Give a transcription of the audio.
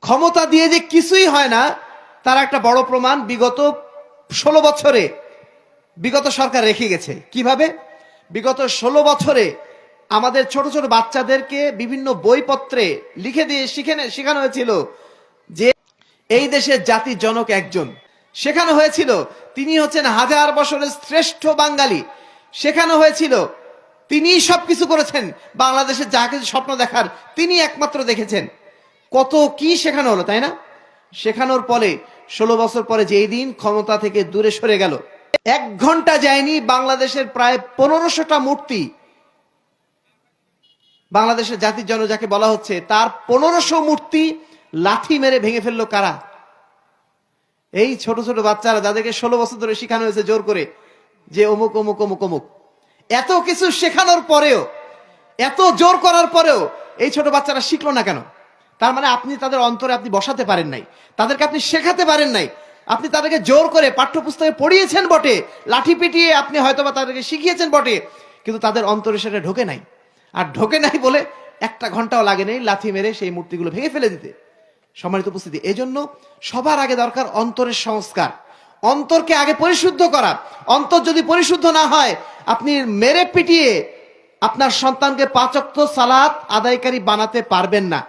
ক্ষমতা দিয়ে যে কিছুই হয় না তার একটা বড় প্রমাণ বিগত 16 বছরে বিগত সরকার রেখে গেছে। কিভাবে? বিগত 16 বছরে আমাদের ছোট ছোট বাচ্চাদেরকে বিভিন্ন বইপত্রে লিখে দিয়ে শেখানো হয়েছিল যে এই দেশের জাতির জনক একজন। শেখানো হয়েছিল তিনি হচ্ছেন 1000 বছরের শ্রেষ্ঠ বাঙালি। শেখানো হয়েছিল তিনি সবকিছু করেছেন, বাংলাদেশের যা কিছু স্বপ্ন দেখার তিনি একমাত্র দেখেছেন। কত কি শেখানো হলো, তাই না? শেখানোর পরে 16 বছর পরে যেই দিন ক্ষমতা থেকে দূরে সরে গেল, 1 ঘন্টা যায়নি বাংলাদেশের প্রায় 1500টা মূর্তি, বাংলাদেশের জাতির জনক যাকে বলা হচ্ছে, তার 1500 মূর্তি লাথি মেরে ভেঙে ফেললো কারা? এই ছোট ছোট বাচ্চারা, যাদেরকে 16 বছর ধরে শেখানো হয়েছে জোর করে যে অমুক অমুক অমুক অমুক। এত কিছু শেখানোর পরেও, এত জোর করার পরেও এই ছোট বাচ্চারা শিখলো না কেন? তার মানে আপনি তাদের অন্তরে আপনি বসাতে পারেন নাই, তাদেরকে আপনি শেখাতে পারেন নাই। আপনি তাদেরকে জোর করে পাঠ্যপুস্তকে পড়িয়েছেন বটে, লাঠি পিটিয়ে আপনি হয়তোবা তাদেরকে শিখিয়েছেন বটে, কিন্তু তাদের অন্তরে সেটা ঢোকে নাই। আর ঢোকে নাই বলে 1 ঘন্টাও লাগে নাই লাথি মেরে সেই মূর্তিগুলো ভেঙে ফেলে দিতে। সম্মানিত উপস্থিতি, এজন্য সবার আগে দরকার অন্তরের সংস্কার, অন্তরকে আগে পরিশুদ্ধ করা। অন্তর যদি পরিশুদ্ধ না হয়, আপনি মেরে পিটিয়ে আপনার সন্তানকে 5 ওয়াক্ত সালাত আদায়কারী বানাতে পারবেন না।